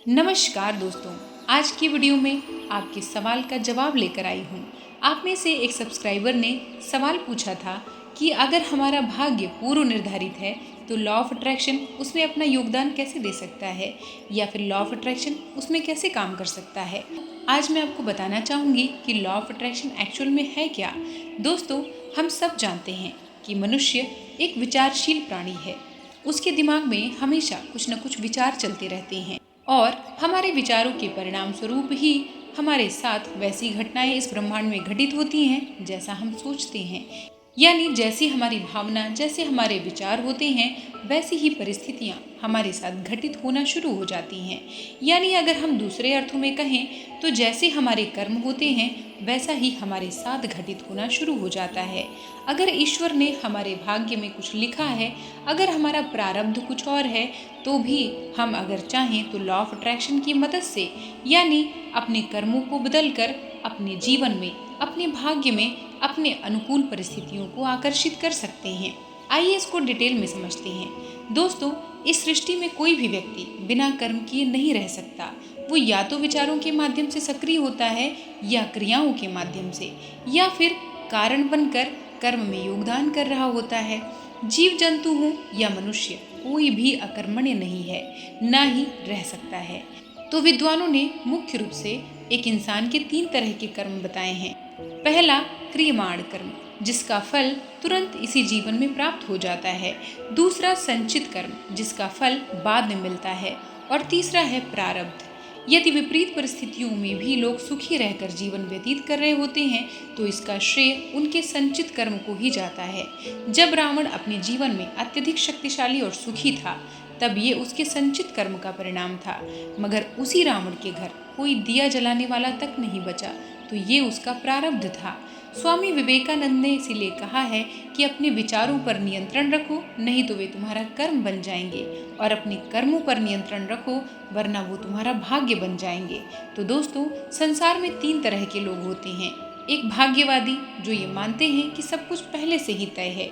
नमस्कार दोस्तों, आज की वीडियो में आपके सवाल का जवाब लेकर आई हूँ। आप में से एक सब्सक्राइबर ने सवाल पूछा था कि अगर हमारा भाग्य पूर्व निर्धारित है तो लॉ ऑफ अट्रैक्शन उसमें अपना योगदान कैसे दे सकता है या फिर लॉ ऑफ अट्रैक्शन उसमें कैसे काम कर सकता है। आज मैं आपको बताना चाहूँगी कि लॉ ऑफ अट्रैक्शन एक्चुअल में है क्या। दोस्तों, हम सब जानते हैं कि मनुष्य एक विचारशील प्राणी है। उसके दिमाग में हमेशा कुछ न कुछ विचार चलते रहते हैं और हमारे विचारों के परिणाम स्वरूप ही हमारे साथ वैसी घटनाएं इस ब्रह्मांड में घटित होती हैं जैसा हम सोचते हैं। यानी जैसी हमारी भावना, जैसे हमारे विचार होते हैं, वैसी ही परिस्थितियां हमारे साथ घटित होना शुरू हो जाती हैं। यानी अगर हम दूसरे अर्थों में कहें तो जैसे हमारे कर्म होते हैं वैसा ही हमारे साथ घटित होना शुरू हो जाता है। अगर ईश्वर ने हमारे भाग्य में कुछ लिखा है, अगर हमारा प्रारब्ध कुछ और है, तो भी हम अगर चाहें तो लॉ ऑफ अट्रैक्शन की मदद से यानी अपने कर्मों को बदलकर अपने जीवन में, अपने भाग्य में अपने अनुकूल परिस्थितियों को आकर्षित कर सकते हैं। आइए इसको डिटेल में समझते हैं। दोस्तों, इस सृष्टि में कोई भी व्यक्ति बिना कर्म किए नहीं रह सकता। वो या तो विचारों के माध्यम से सक्रिय होता है या क्रियाओं के माध्यम से, या फिर कारण बनकर कर्म में योगदान कर रहा होता है। जीव जंतु हो या मनुष्य, कोई भी अकर्मण्य नहीं है, ना ही रह सकता है। तो विद्वानों ने मुख्य रूप से एक इंसान के 3 तरह के कर्म बताए हैं। पहला, क्रियमाण कर्म, जिसका फल तुरंत इसी जीवन में प्राप्त हो जाता है। दूसरा, संचित कर्म, जिसका फल बाद में मिलता है। और तीसरा है प्रारब्ध। यदि विपरीत परिस्थितियों में भी लोग सुखी रहकर जीवन व्यतीत कर रहे होते हैं तो इसका श्रेय उनके संचित कर्म को ही जाता है। जब रावण अपने जीवन में अत्यधिक शक्तिशाली और सुखी था तब ये उसके संचित कर्म का परिणाम था, मगर उसी रावण के घर कोई दिया जलाने वाला तक नहीं बचा तो ये उसका प्रारब्ध था। स्वामी विवेकानंद ने इसीलिए कहा है कि अपने विचारों पर नियंत्रण रखो, नहीं तो वे तुम्हारा कर्म बन जाएंगे, और अपने कर्मों पर नियंत्रण रखो, वरना वो तुम्हारा भाग्य बन जाएंगे। तो दोस्तों, संसार में 3 तरह के लोग होते हैं। एक भाग्यवादी, जो ये मानते हैं कि सब कुछ पहले से ही तय है,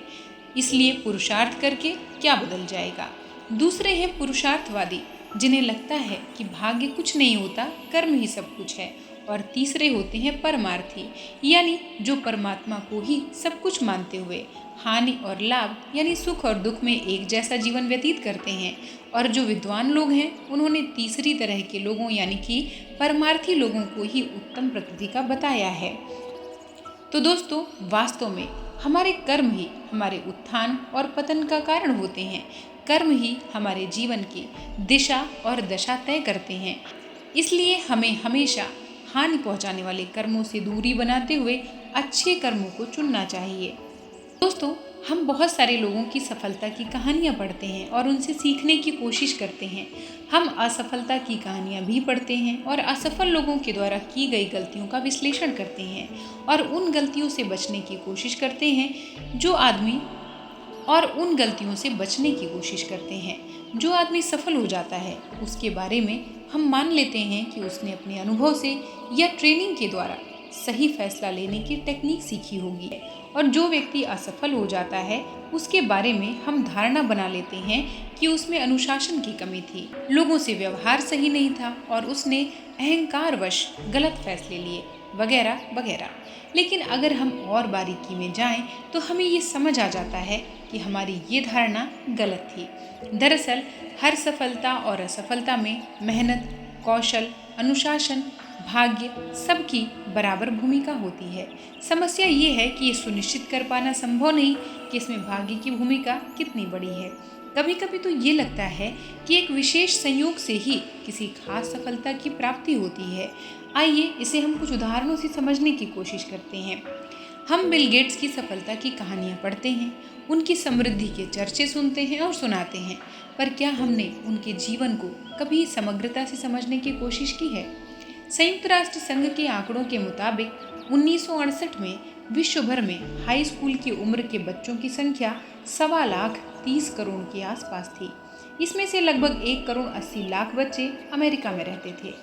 इसलिए पुरुषार्थ करके क्या बदल जाएगा। दूसरे हैं पुरुषार्थवादी, जिन्हें लगता है कि भाग्य कुछ नहीं होता, कर्म ही सब कुछ है। और तीसरे होते हैं परमार्थी, यानी जो परमात्मा को ही सब कुछ मानते हुए हानि और लाभ यानी सुख और दुख में एक जैसा जीवन व्यतीत करते हैं। और जो विद्वान लोग हैं उन्होंने तीसरी तरह के लोगों यानी कि परमार्थी लोगों को ही उत्तम प्रकृति का बताया है। तो दोस्तों, वास्तव में हमारे कर्म ही हमारे उत्थान और पतन का कारण होते हैं। कर्म ही हमारे जीवन की दिशा और दशा तय करते हैं। इसलिए हमें हमेशा हानि पहुंचाने वाले कर्मों से दूरी बनाते हुए अच्छे कर्मों को चुनना चाहिए। दोस्तों, हम बहुत सारे लोगों की सफलता की कहानियाँ पढ़ते हैं और उनसे सीखने की कोशिश करते हैं। हम असफलता की कहानियाँ भी पढ़ते हैं और असफल लोगों के द्वारा की गई गलतियों का विश्लेषण करते हैं और उन गलतियों से बचने की कोशिश करते हैं। जो आदमी सफल हो जाता है उसके बारे में हम मान लेते हैं कि उसने अपने अनुभव से या ट्रेनिंग के द्वारा सही फैसला लेने की टेक्निक सीखी होगी, और जो व्यक्ति असफल हो जाता है उसके बारे में हम धारणा बना लेते हैं कि उसमें अनुशासन की कमी थी, लोगों से व्यवहार सही नहीं था और उसने अहंकारवश गलत फैसले लिए, वगैरह वगैरह। लेकिन अगर हम और बारीकी में जाएं तो हमें ये समझ आ जाता है कि हमारी ये धारणा गलत थी। दरअसल हर सफलता और असफलता में मेहनत, कौशल, अनुशासन, भाग्य सबकी बराबर भूमिका होती है। समस्या ये है कि ये सुनिश्चित कर पाना संभव नहीं कि इसमें भाग्य की भूमिका कितनी बड़ी है। कभी कभी तो ये लगता है कि एक विशेष संयोग से ही किसी खास सफलता की प्राप्ति होती है। आइए इसे हम कुछ उदाहरणों से समझने की कोशिश करते हैं। हम बिल गेट्स की सफलता की कहानियाँ पढ़ते हैं, उनकी समृद्धि के चर्चे सुनते हैं और सुनाते हैं, पर क्या हमने उनके जीवन को कभी समग्रता से समझने की कोशिश की है? संयुक्त राष्ट्र संघ के आंकड़ों के मुताबिक 1968 में विश्व भर में हाई स्कूल की उम्र के बच्चों की संख्या 1.25 करोड़ के आसपास थी। इसमें से लगभग 1.80 करोड़ बच्चे अमेरिका में रहते थे।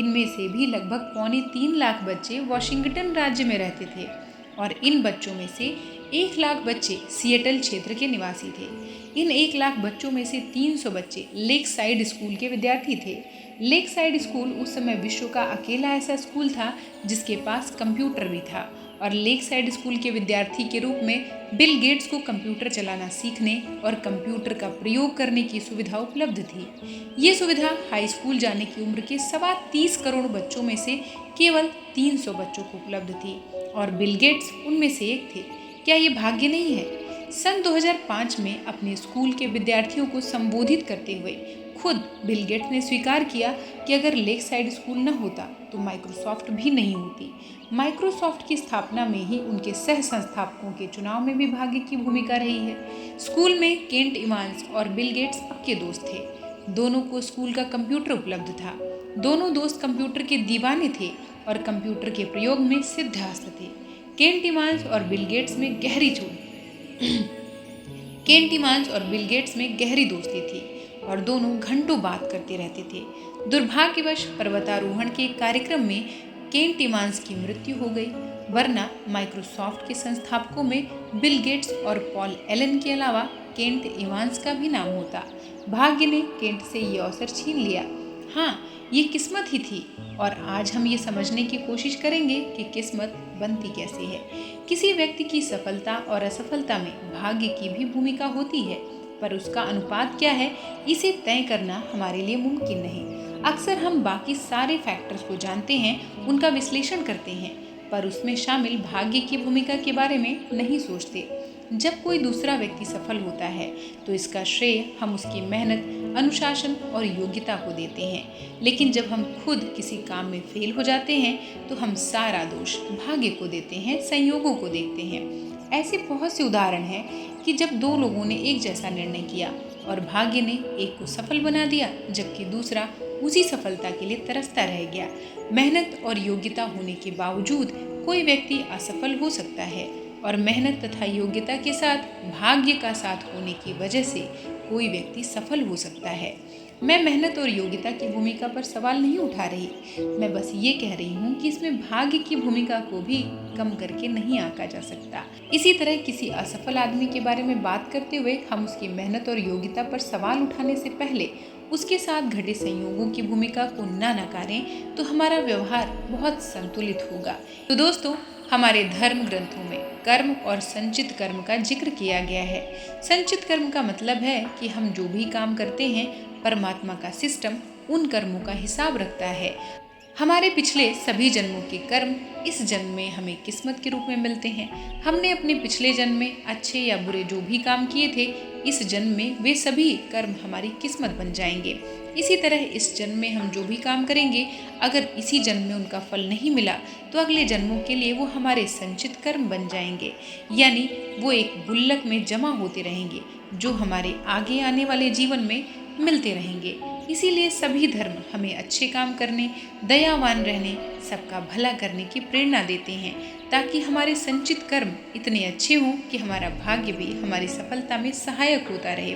इनमें से भी लगभग 2.25 लाख बच्चे वॉशिंगटन राज्य में रहते थे और इन बच्चों में से 1 लाख बच्चे सिएटल क्षेत्र के निवासी थे। इन 1 लाख बच्चों में से 300 बच्चे लेक साइड स्कूल के विद्यार्थी थे। लेक साइड स्कूल उस समय विश्व का अकेला ऐसा स्कूल था जिसके पास कंप्यूटर भी था, और लेक साइड स्कूल के विद्यार्थी के रूप में बिल गेट्स को कंप्यूटर चलाना सीखने और कंप्यूटर का प्रयोग करने की सुविधा उपलब्ध थी। ये सुविधा हाई स्कूल जाने की उम्र के 30 करोड़ बच्चों में से केवल 300 बच्चों को उपलब्ध थी, और बिल गेट्स उनमें से एक थे। क्या ये भाग्य नहीं है? सन 2005 में अपने स्कूल के विद्यार्थियों को संबोधित करते हुए खुद बिल गेट्स ने स्वीकार किया कि अगर लेक साइड स्कूल न होता तो माइक्रोसॉफ्ट भी नहीं होती। माइक्रोसॉफ्ट की स्थापना में ही उनके सह संस्थापकों के चुनाव में भी भाग्य की भूमिका रही है। स्कूल में केंट इवांस और बिल गेट्स पक्के दोस्त थे। दोनों को स्कूल का कंप्यूटर उपलब्ध था। दोनों दोस्त कंप्यूटर के दीवाने थे और कंप्यूटर के प्रयोग में सिद्धहस्त थे। केंट इवांस और बिल गेट्स में गहरी दोस्ती थी और दोनों घंटों बात करते रहते थे। दुर्भाग्यवश पर्वतारोहण के कार्यक्रम में केंट इवांस की मृत्यु हो गई, वरना माइक्रोसॉफ्ट के संस्थापकों में बिल गेट्स और पॉल एलन के अलावा केंट इवांस का भी नाम होता। भाग्य ने केंट से ये अवसर छीन लिया। हाँ, ये किस्मत ही थी, और आज हम ये समझने की कोशिश करेंगे कि किस्मत बनती कैसे है। किसी व्यक्ति की सफलता और असफलता में भाग्य की भी भूमिका होती है, पर उसका अनुपात क्या है, इसे तय करना हमारे लिए मुमकिन नहीं। अक्सर हम बाकी सारे फैक्टर्स को जानते हैं, उनका विश्लेषण करते हैं, पर उसमें शामिल भाग्य की भूमिका के बारे में नहीं सोचते। जब कोई दूसरा व्यक्ति सफल होता है तो इसका श्रेय हम उसकी मेहनत, अनुशासन और योग्यता को देते हैं, लेकिन जब हम खुद किसी काम में फेल हो जाते हैं तो हम सारा दोष भाग्य को देते हैं, संयोगों को देखते हैं। ऐसे बहुत से उदाहरण हैं कि जब दो लोगों ने एक जैसा निर्णय किया और भाग्य ने एक को सफल बना दिया जबकि दूसरा उसी सफलता के लिए तरसता रह गया। मेहनत और योग्यता होने के बावजूद कोई व्यक्ति असफल हो सकता है, और मेहनत तथा योग्यता के साथ भाग्य का साथ होने की वजह से कोई व्यक्ति सफल हो सकता है। मैं मेहनत और योग्यता की भूमिका पर सवाल नहीं उठा रही, मैं बस ये कह रही हूँ कि इसमें भाग्य की भूमिका को भी कम करके नहीं आंका जा सकता। इसी तरह किसी असफल आदमी के बारे में बात करते हुए हम उसकी मेहनत और योग्यता पर सवाल उठाने से पहले उसके साथ घटे संयोगों की भूमिका को ना नकारें तो हमारा व्यवहार बहुत संतुलित होगा। तो दोस्तों, हमारे धर्म ग्रंथों में कर्म और संचित कर्म का जिक्र किया गया है। संचित कर्म का मतलब है कि हम जो भी काम करते हैं, परमात्मा का सिस्टम उन कर्मों का हिसाब रखता है। हमारे पिछले सभी जन्मों के कर्म इस जन्म में हमें किस्मत के रूप में मिलते हैं। हमने अपने पिछले जन्म में अच्छे या बुरे जो भी काम किए थे, इस जन्म में वे सभी कर्म हमारी किस्मत बन जाएंगे। इसी तरह इस जन्म में हम जो भी काम करेंगे, अगर इसी जन्म में उनका फल नहीं मिला तो अगले जन्मों के लिए वो हमारे संचित कर्म बन जाएंगे, यानी वो एक गुल्लक में जमा होते रहेंगे जो हमारे आगे आने वाले जीवन में मिलते रहेंगे। इसीलिए सभी धर्म हमें अच्छे काम करने, दयावान रहने, सबका भला करने की प्रेरणा देते हैं, ताकि हमारे संचित कर्म इतने अच्छे हों कि हमारा भाग्य भी हमारी सफलता में सहायक होता रहे।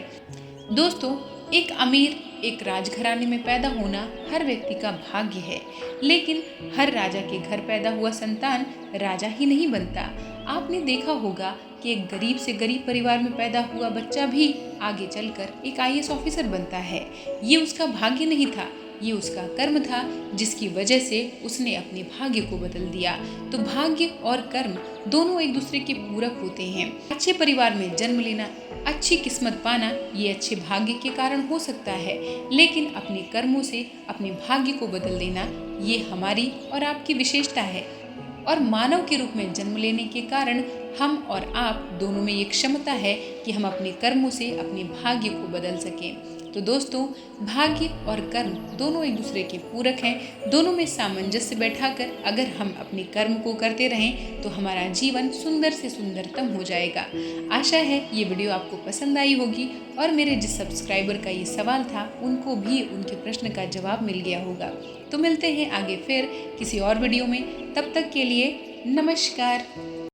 दोस्तों, एक अमीर एक राजघराने में पैदा होना हर व्यक्ति का भाग्य है, लेकिन हर राजा के घर पैदा हुआ संतान राजा ही नहीं बनता। आपने देखा होगा कि एक गरीब से गरीब परिवार में पैदा हुआ बच्चा भी आगे चलकर एक IAS ऑफिसर बनता है। ये उसका भाग्य नहीं था, ये उसका कर्म था, जिसकी वजह से उसने अपने भाग्य को बदल दिया। तो भाग्य और कर्म दोनों एक दूसरे के पूरक होते हैं। अच्छे परिवार में जन्म लेना, अच्छी किस्मत पाना, ये अच्छे भाग्य के कारण हो सकता है, लेकिन अपने कर्मों से अपने भाग्य को बदल देना, ये हमारी और आपकी विशेषता है। और मानव के रूप में जन्म लेने के कारण हम और आप दोनों में ये क्षमता है कि हम अपने कर्मों से अपने भाग्य को बदल सकें। तो दोस्तों, भाग्य और कर्म दोनों एक दूसरे के पूरक हैं। दोनों में सामंजस्य बैठाकर अगर हम अपने कर्म को करते रहें तो हमारा जीवन सुंदर से सुंदरतम हो जाएगा। आशा है ये वीडियो आपको पसंद आई होगी और मेरे जिस सब्सक्राइबर का ये सवाल था उनको भी उनके प्रश्न का जवाब मिल गया होगा। तो मिलते हैं आगे फिर किसी और वीडियो में। तब तक के लिए नमस्कार।